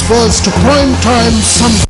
Newsfirst Primetime Sunrise.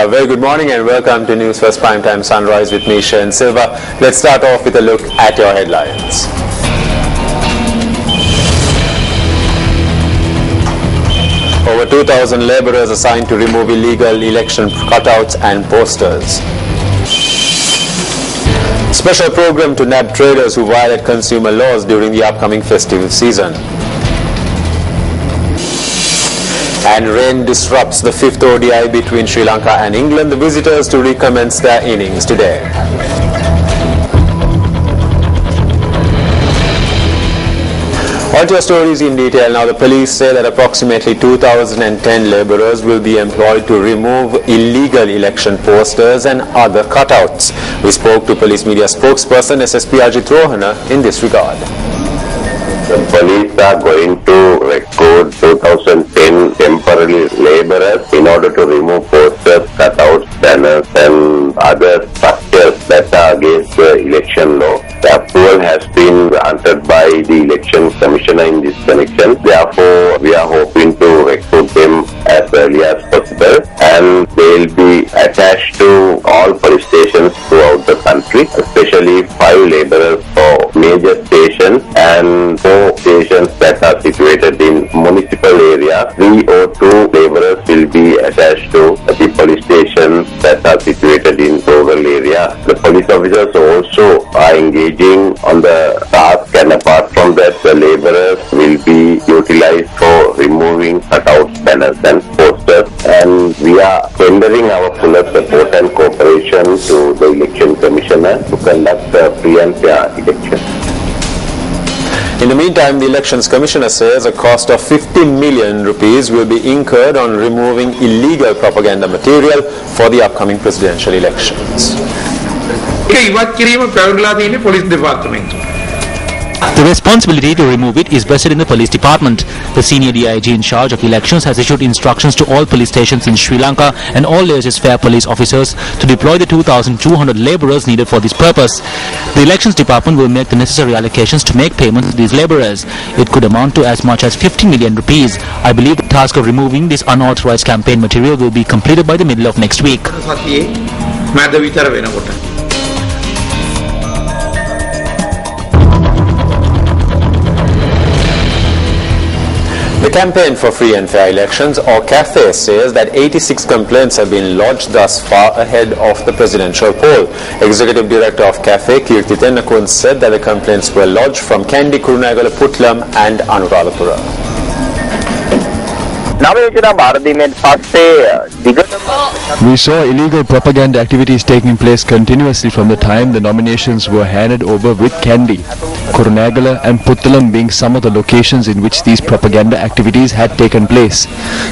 Very good morning and welcome to Newsfirst Primetime Sunrise with me, Sharon Silva. Let's start off with a look at your headlines. Over 2,000 labourers assigned to remove illegal election cutouts and posters. Special program to nab traders who violate consumer laws during the upcoming festive season. And rain disrupts the fifth ODI between Sri Lanka and England. The visitors to recommence their innings today. On to your stories in detail. Now, the police say that approximately 2,010 labourers will be employed to remove illegal election posters and other cutouts. We spoke to police media spokesperson SSP Ajit Rohana in this regard. The police are going to recruit 2,010 temporary labourers in order to remove posters, cutouts, banners and other structures that are against the election law. The approval has been granted by the election commissioner in this connection. Therefore, we are hoping to recruit them as early as possible, and they will be attached to all police stations throughout the country, especially 5 labourers for major stations and 4 stations that are situated in municipal areas. 3 or 2 labourers will be attached to the police stations that are situated in rural areas. The police officers also are engaging on the task, and apart from that, the labourers will be utilized for removing cutouts, banners and posters, and we are tendering our full support and cooperation to the election commissioner to conduct a free and fair election. In the meantime, the Elections Commissioner says a cost of 50 million rupees will be incurred on removing illegal propaganda material for the upcoming presidential elections. The responsibility to remove it is vested in the police department. The senior DIG in charge of elections has issued instructions to all police stations in Sri Lanka and all laissez-faire police officers to deploy the 2,200 labourers needed for this purpose. The elections department will make the necessary allocations to make payments to these labourers. It could amount to as much as 50 million rupees. I believe the task of removing this unauthorised campaign material will be completed by the middle of next week. The Campaign for Free and Fair Elections, or CAFE, says that 86 complaints have been lodged thus far ahead of the presidential poll. Executive Director of CAFE, Kirti Tennakun, said that the complaints were lodged from Kandy, Kurunegala, Puttalam and Anuradhapura. We saw illegal propaganda activities taking place continuously from the time the nominations were handed over, with Kandy, Kurunegala and Puttalam being some of the locations in which these propaganda activities had taken place.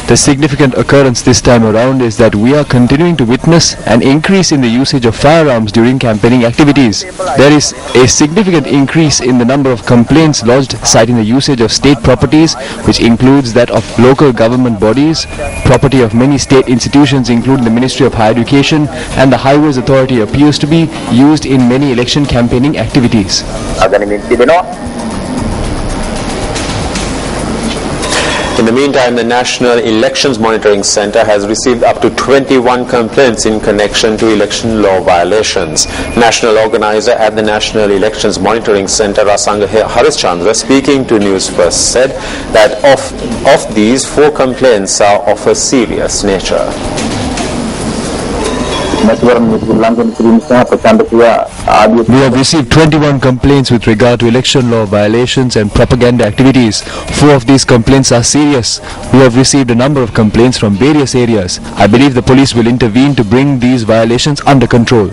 The significant occurrence this time around is that we are continuing to witness an increase in the usage of firearms during campaigning activities. There is a significant increase in the number of complaints lodged citing the usage of state properties, which includes that of local government bodies, property of many state institutions including the Ministry of Higher Education, and the Highways Authority appears to be used in many election campaigning activities. In the meantime, the National Elections Monitoring Centre has received up to 21 complaints in connection to election law violations. National organizer at the National Elections Monitoring Centre, Rasanga Harishchandra, speaking to Newsfirst, said that of these, 4 complaints are of a serious nature. We have received 21 complaints with regard to election law violations and propaganda activities. 4 of these complaints are serious. We have received a number of complaints from various areas. I believe the police will intervene to bring these violations under control.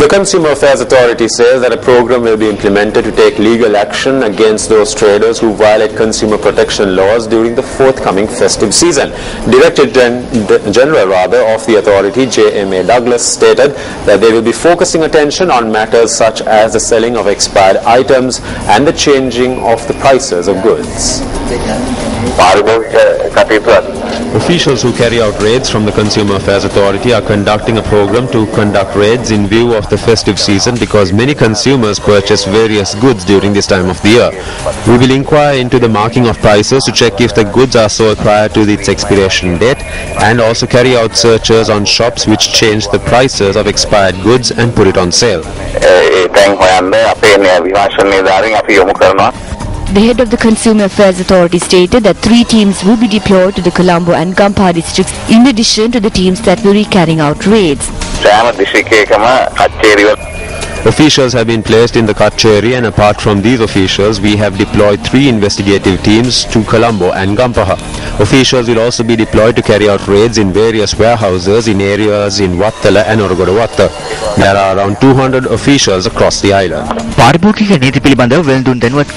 The Consumer Affairs Authority says that a program will be implemented to take legal action against those traders who violate consumer protection laws during the forthcoming festive season. Director General of the authority, J.M.A. Douglas, stated that they will be focusing attention on matters such as the selling of expired items and the changing of the prices of goods. Officials who carry out raids from the Consumer Affairs Authority are conducting a program to conduct raids in view of the festive season because many consumers purchase various goods during this time of the year. We will inquire into the marking of prices to check if the goods are sold prior to its expiration date and also carry out searches on shops which change the prices of expired goods and put it on sale. The head of the Consumer Affairs Authority stated that 3 teams will be deployed to the Colombo and Gampa districts in addition to the teams that will be carrying out raids. Officials have been placed in the Kacheri, and apart from these officials, we have deployed 3 investigative teams to Colombo and Gampaha. Officials will also be deployed to carry out raids in various warehouses in areas in Wattala and Orogodawatta. There are around 200 officials across the island. පාරිභෝගික නීති පිළිබඳව වෙළඳුන් දැනුවත්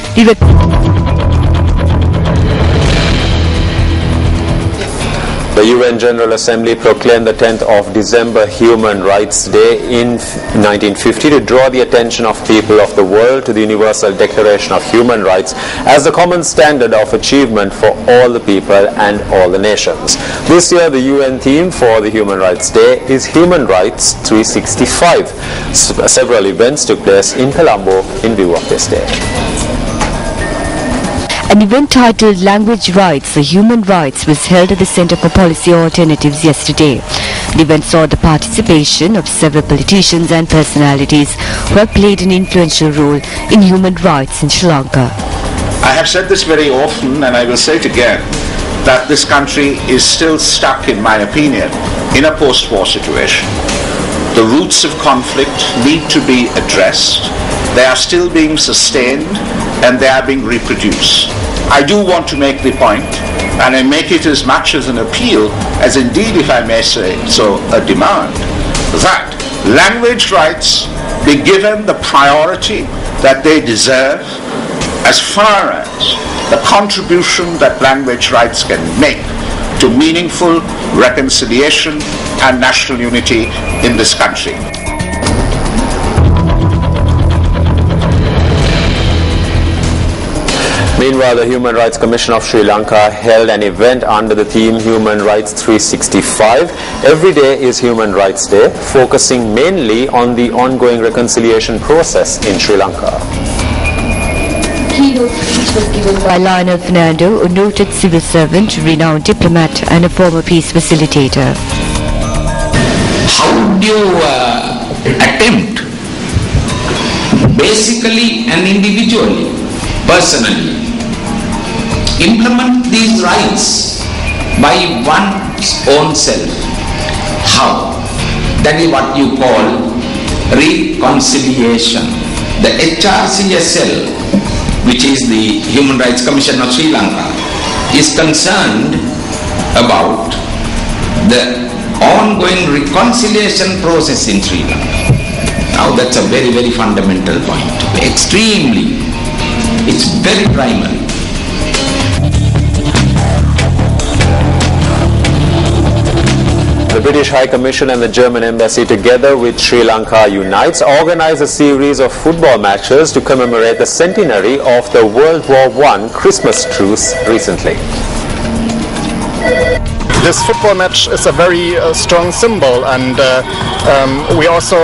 The UN General Assembly proclaimed the 10th of December Human Rights Day in 1950 to draw the attention of people of the world to the Universal Declaration of Human Rights as the common standard of achievement for all the people and all the nations. This year the UN theme for the Human Rights Day is Human Rights 365. Several events took place in Colombo in view of this day. An event titled Language Rights, Human Rights was held at the Center for Policy Alternatives yesterday. The event saw the participation of several politicians and personalities who have played an influential role in human rights in Sri Lanka. I have said this very often, and I will say it again, that this country is still stuck, in my opinion, in a post-war situation. The roots of conflict need to be addressed. They are still being sustained and they are being reproduced. I do want to make the point, and I make it as much as an appeal as indeed, if I may say so, a demand, that language rights be given the priority that they deserve as far as the contribution that language rights can make to meaningful reconciliation and national unity in this country. Meanwhile, the Human Rights Commission of Sri Lanka held an event under the theme Human Rights 365. Every day is Human Rights Day, focusing mainly on the ongoing reconciliation process in Sri Lanka. Keynote speech was given by Lionel Fernando, a noted civil servant, renowned diplomat and a former peace facilitator. How do you attempt, basically and individually, personally, implement these rights by one's own self? How? That is what you call reconciliation. The HRCSL, which is the Human Rights Commission of Sri Lanka, is concerned about the ongoing reconciliation process in Sri Lanka. Now that's a very, very fundamental point. Extremely. It's very primary. The British High Commission and the German Embassy, together with Sri Lanka Unites, organized a series of football matches to commemorate the centenary of the World War I Christmas truce recently. This football match is a very strong symbol, and we also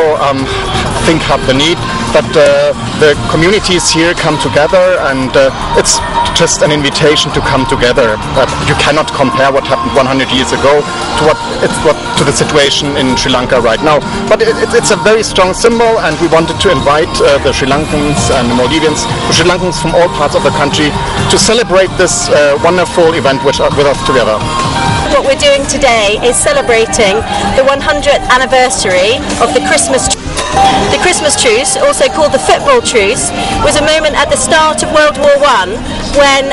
think have the need that the communities here come together, and it's just an invitation to come together. You cannot compare what happened 100 years ago to the situation in Sri Lanka right now. But it's a very strong symbol, and we wanted to invite the Sri Lankans and the Maldivians, the Sri Lankans from all parts of the country, to celebrate this wonderful event with us together. What we're doing today is celebrating the 100th anniversary of the Christmas truce. The Christmas truce, also called the football truce, was a moment at the start of World War I when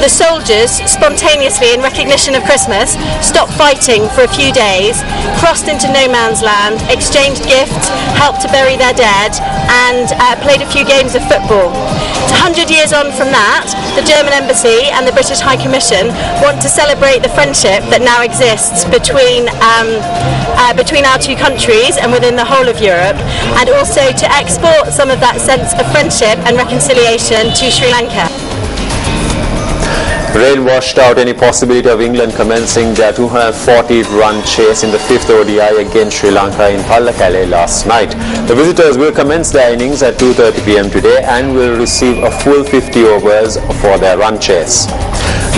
the soldiers spontaneously, in recognition of Christmas, stopped fighting for a few days, crossed into no man's land, exchanged gifts, helped to bury their dead, and played a few games of football. 100 years on from that, the German Embassy and the British High Commission want to celebrate the friendship that now exists between our two countries and within the whole of Europe, and also to export some of that sense of friendship and reconciliation to Sri Lanka. Rain washed out any possibility of England commencing their 240-run chase in the 5th ODI against Sri Lanka in Pallekele last night. The visitors will commence their innings at 2:30 p.m. today and will receive a full 50 overs for their run chase.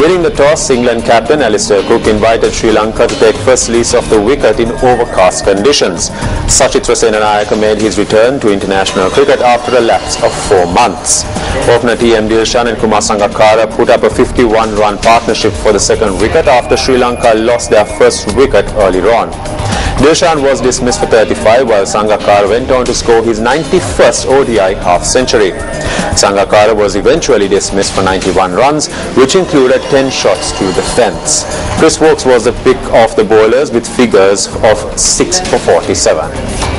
Winning the toss, England captain Alistair Cook invited Sri Lanka to take first lease of the wicket in overcast conditions. Sachitra Senanayake made his return to international cricket after a lapse of 4 months. Opener T.M. Dilshan and Kumar Sangakkara put up a 51-run partnership for the second wicket after Sri Lanka lost their first wicket earlier on. Dilshan was dismissed for 35 while Sangakkara went on to score his 91st ODI half-century. Sangakkara was eventually dismissed for 91 runs, which included 10 shots to the fence. Chris Woakes was the pick of the bowlers with figures of 6 for 47.